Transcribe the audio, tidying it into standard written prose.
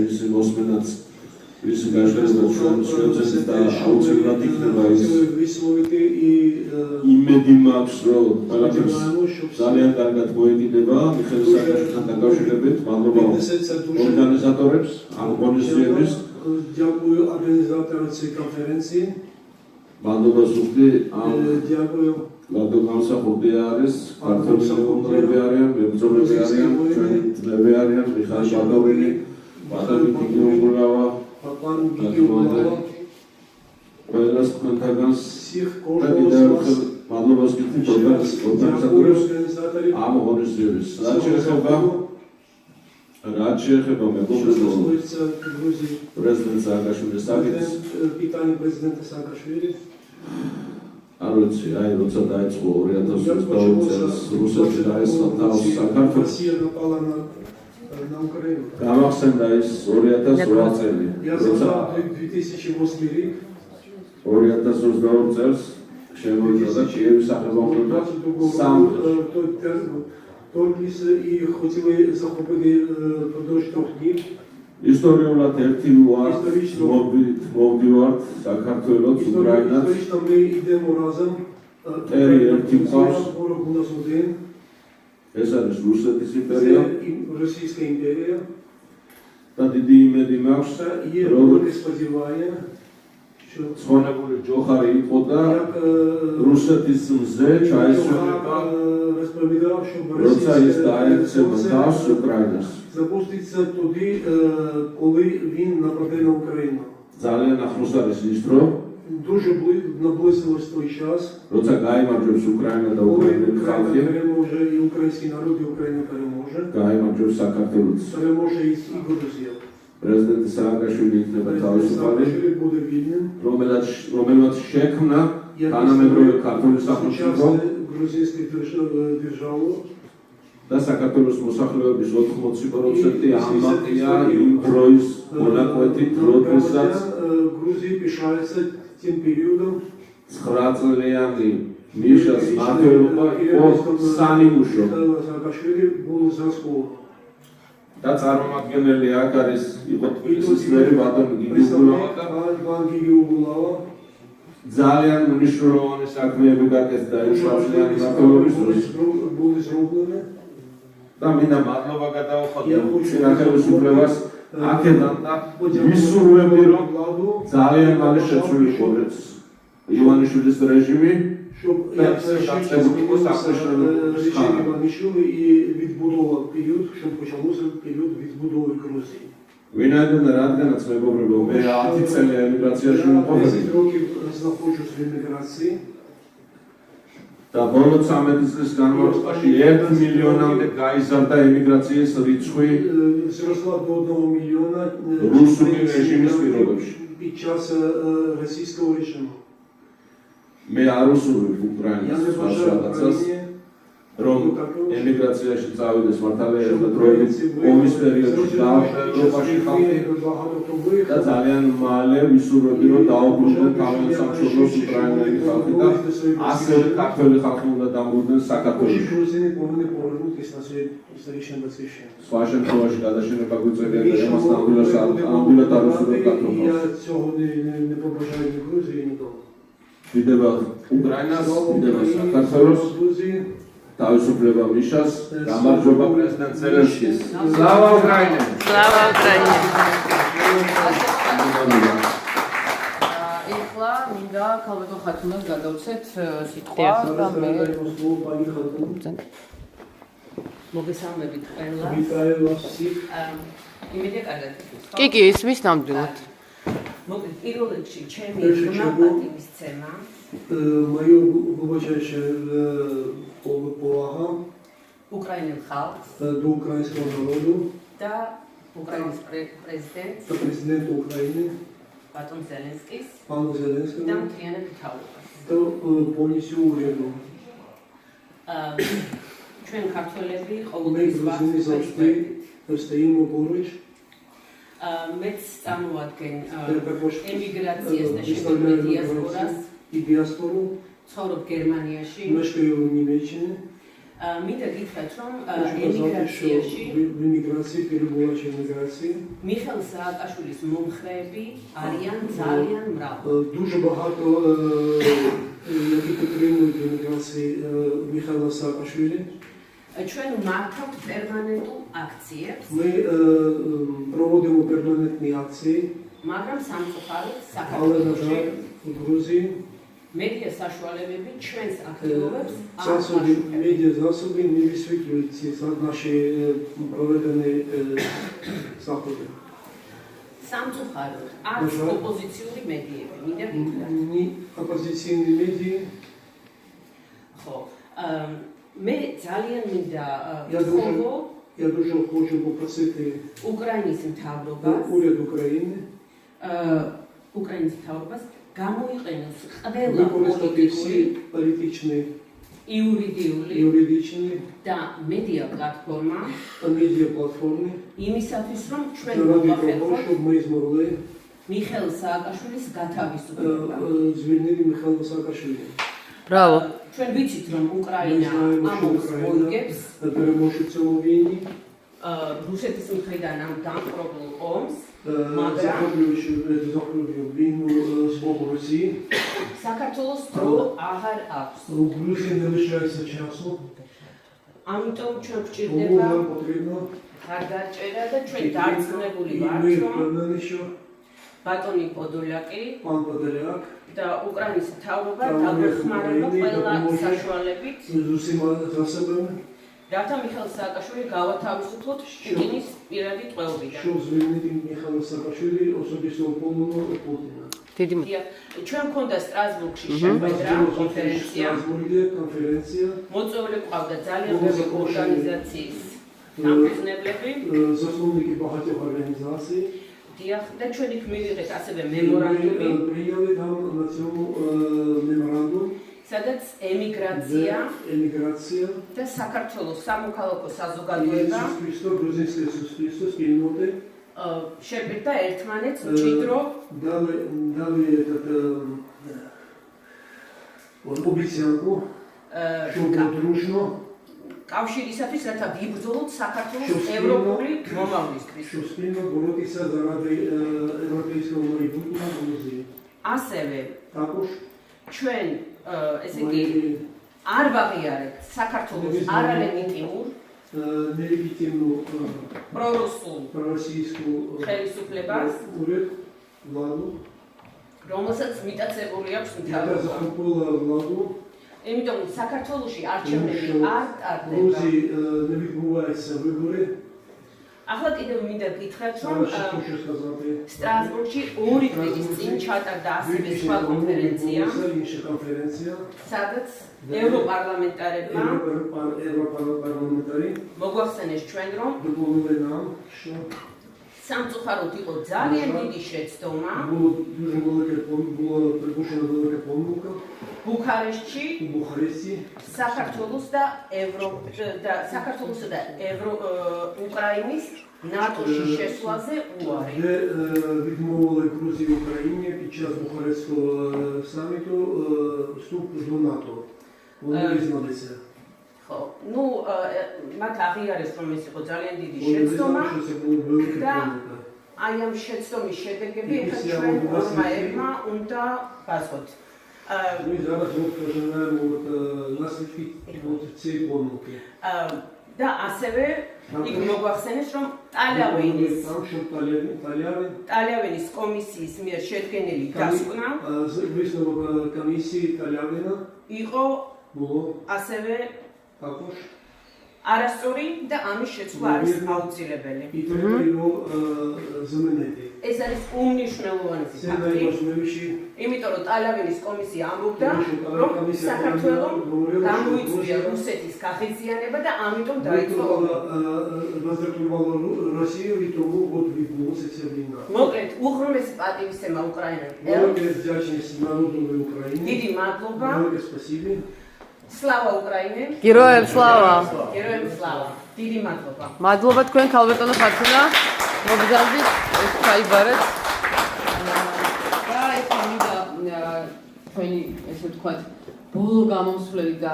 ის მოსმენაც ის გაშლება ჩვენს და აუცილებლად იქნება ის იმედი მაქვს რომ ყველაფერს ძალიან კარგად მოედინება მიხეილ სააკაშვილთან დაკავშირებით მადლობა ორგანიზატორებს ამ ღონისძიების Дякую организаторам цієї конференції. მადლობა ზუგდი ამ ლადო გამსახურდი არის ქართული მეომრები არიან მებრძოლები არიან ჩვენი ძმები არიან მიხაილ ბადოვინი ბადოვინი გიგიუგულავა ყველას თქვენთაგანს მადლობას გითხრით ორგანიზატორებს ამ ღონისძიების რაც შეეხება მეგობრებოს პრეზიდენტ სააკაშვილის საკითხს питание президента Саакашвили არ ვიცი აი როცა დაიწყო 2022 წელს რუსეთი დაესხა თავს საქართველოს Россия напала на Украину. გამახსენდა ის 2008 წელი Я застал 2008 рік 2022 წელს შემოიჭრა კიევის სახელმწიფო სამხედრო Торгис и хотели захопили продовж 3 днів. Ისტორიულად ერთი ვართ მოვდივართ საქართველოს უკრაინას. Історично ми йдемо разом. Тერი ერთი ვყავს. ეს არის რუსეთის იმპერია. Російська імперія. და დიდი იმედი მაქვს, რომ сподіваємо, що ცხოვრებული ჯოხარი იყო და რუსეთის მზე ჩაისრულება როცა ის დაეცემა თავს უკრაინას. Запуститься тоді, коли він нападе на Україну. ძალიან ახლოს არის ის დრო, дуже наблизилось той час, როცა გაიმარჯვებს უკრაინა და უკრაინელი ხალხი, переможе і український народ, і Україна переможе. გაიმარჯვებს საქართველოს. Переможе і Грузія. პრეზიდენტი სააკაშვილი იქნება თავისუფალი, буде вільним. რომელმაც შექმნა თანამედროვე ქართული სახელმწიფო грузинську державу. და საქართველოს მოსახლეობის 80% ამატია იმ დროის მონაკვეთით, როდესაც Грузия пишається тим періодом 9 წლიანი მიშას მმართველობა იყო სანიმუშო. Სააკაშვილი був зразковим. და წარმომადგენელი აქ არის იყო თბილისის მერი ბატონი გიგიუგულავა ძალიან მნიშვნელოვანი საქმეები გაკეთდა იმ შუაწლიანი მმართველობის დროს. були зроблені. და მინდა მადლობა გადავხადო ხელისუფლებას აქედან და ვისურვებდი რომ ძალიან მალე შეცვლილიყო ივანიშვილის რეჟიმი щоб Іванішвілі і відбудова період, щоб почалося період відбудови Грузії. ვინაიდან რადგანაც მეგობრებო მე 10 წელი ემიგრაციაში ვიყავი 10 років знаходжусь в еміграції. და ბოლო 13 წლის განმავლობაში 1 მილიონამდე გაიზარდა ემიგრაციის რიცხვი зросла до 1 мільйона რუსული რეჟიმის პირობებში. під час російського режиму. მე არ უსურვებ უკრაინას რაღაცას რომ ემიგრაციაში წავიდეს მართალია დროებით ომის პერიოდში ევროპაში ხალხი და ძალიან მალე ვისურვებდი რომ დაუბრუნდნენ თავიანთ სამშობლოს უკრაინელი ხალხი და ასევე ქართველი ხალხი უნდა დამბრუნდნენ საქართველოში. სხვა შემთხვევაში გადაშენება გვიწევია და ამას ნამდვილად არ უსურვებ საქართველოს. დიდება უკრაინას, დიდება საქართველოს, თავისუფლება მიშას, გამარჯვება პრეზიდენტ ზელენსკის. Slava Ukraini! Slava Ukraini! ეხლა მინდა ქალბატონ ხათუნას გადავცეთ სიტყვა და მე მოგესალმებით ყველას. იმედია კარგად. კი, ისმის ნამდვილად. მოკლედ პირველ რიგში ჩემი გმაპატივის ცემა Мое глубочайшее повага უკრაინელ ხალხს до украинского народу, და უკრაინის პრეზიდენტ президента Украины, ბატონ ზელენსკის пану Зеленскому, და მთლიანად მთავრობას. да полностью уряду. ჩვენ ქართველები Мы, ყოველთვის грузины, завжди стоим поруч. მეც წარმოადგენ Також ემიგრაციას და შემდგომ დიასპორას и диаспору. ცხოვრობ გერმანიაში Мешкаю в Німеччині. მინდა გითხრათ, რომ Хочу сказать, что ემიგრაციაში в эмиграции, перебывающей эмиграции, მიხელ სააკაშვილის მომხრეები არიან ძალიან მრავალი. дуже багато, які підтримують в еміграції Михайла Саакашвілі. ჩვენ მართავთ პერმანენტულ აქციებს, Ми проводимо перманентні акції, მაგრამ სამწუხაროდ але, на საქართველოში жаль, в Грузії მედია საშუალებები ჩვენს აქტივობებს засоби, медіа-засоби не висвітлюють ці наші проведені заходи. სამწუხაროდ არც ოპოზიციური მედიები, მინდა გითხრათ. Ні опозиційні медії. ხო, მე ძალიან მინდა Я дуже хочу попросити უკრაინის მთავრობას, уряд України უკრაინის მთავრობას გამოიყენოს ყველა використати всі პოლიტიკური, політичні, იურიდიული юридичні და медиа პლატფორმა та медіа-платформи იმისათვის, რომ ჩვენ заради того, მოვახერხოთ щоб ми змогли მიხელ სააკაშვილის გათავისუფლება. звільнити Михайла Саакашвілі. Браво. ჩვენ ვიცით, რომ Ми უკრაინა знаємо, що ამბობს მოიგებს Україна переможе в цьому війні, რუსეთის მხრიდან ამ დამპყრობლ ომს, захоплюючи війну з боку Росії. საქართველოს დრო აღარ აქვს. У Грузії не лишається часу, ამიტომ ჩვენ тому გვჭირდება нам потрібно, გარდაჭერა და ჩვენ დარწმუნებული і ვართ, ми რომ впевнені, що ბატონი პოდოლაკი пан Подоляк და უკრაინის მთავრობა და დაგვეხმარება უკრაინის ყველა დაპომოჟე. საშუალებით, з усіма засобами, რათა მიხელ სააკაშვილი გავათავისუფლოთ პუტინის პირადი ტყვეობიდან. щоб звільнити Михайла Саакашвілі особисто уповнено Путіна. დიდი ჩვენ მქონდა სტრასბურგში У нас შეხვედრა, було в კონფერენცია, Страсбурге конференція, მოწვეული ყავდა ძალიან ბევრი ორგანიზაციის დამფუძნებლები. засновники багатьох організацій. დიახ, და ჩვენ იქ მივიღეთ ასევე І მემორანდუმი, ми прийняли там на цьому меморандум, სადაც де ემიგრაცია еміграція, და საქართველოს სამოქალაქო საზოგადოება суспільство, грузинське суспільство, спільноти შეერთდა ერთმანეთს მჭიდრო дали обіцянку, що буде дружно, კავშირისათვის, რათა ვიბრძოლოთ Що საქართველოს спільно- ევროპული მომავლისთვის. щоб спільно боротися заради європейського майбутнього Грузії. ასევე Також ჩვენ ესე იგი ми არ ვაღიარებთ საქართველოს არალეგიტიმურ нелегітимну პრორუსულ проросійську ხელისუფლებას, уряд, владу, რომელსაც მიტაცებული აქვს яка მთავრობა. захопила владу. იმიტომ საქართველოში Тому არჩევნები що არ в ტარდება. Грузії не відбуваються вибори. ახლა კიდევ მინდა გითხრათ, რომ Зараз ще хочу сказати, სტრასბურგში 2 დღის წინ ჩატარდა ასევე სხვა კონფერენცია, інша конференція, სადაც ევროპარლამენტარებმა європарламентарі მოგვახსენეს ჩვენ, რომ доповіли нам, що სამწუხაროდ იყო ძალიან დიდი შეცდომა була припущена велика помилка ბუქარესტში у Бухаресті, საქართველოსა და უკრაინის ნატოში შესვლაზე უარი. де відмовили Грузії і Україні під час Бухарестського саміту вступ до НАТО. Вони визналися. ხო, ну მათ აღიარეს, რომ ეს იყო ძალიან დიდი Вони შეცდომა. визнали, що це була велика Да. помилка. აი ამ შეცდომის შედეგები Იქ ეხლა სიამოვნებაა ჩვენ სიამოვნებაა. რომაებმა უნდა პასუხოთ. Ми зараз розпочинаємо наслідки цієї помилки. და ასევე იქ მოგვახსენეს, რომ ტალავინის Там, що ტალავინის კომისიის მიერ შედგენილი დასკვნა висновок комісії Талявіна იყო було ასევე також. არასწორი და ამის შეცვლა არის აუცილებელი. І треба його замінити. ეს არის უმნიშვნელოვანესი Це ფაქტი, найважливіші. იმიტომ რომ ტალავინის კომისია ამბობდა, Тому що რომ комісія საქართველოს говорила, გამოიწვია що რუსეთის გაღიზიანება და ამიტომ დაიწყო ომი. роздратувала Росію і тому от відбулася ця війна. მოკლედ, უღრმესი პატივისცემა უკრაინას. Велика вдячність народу України. დიდი მადლობა. Велике спасибі. Слава Украине! Героям слава! Героям слава! დიდი მადლობა. მადლობა თქვენ ქალბატონო ხათუნა. მოგზაურდით ეს ჩაიბარეთ. და ეს მინდა თქვენი ესე ვთქვათ ბოლო გამოსვლელი და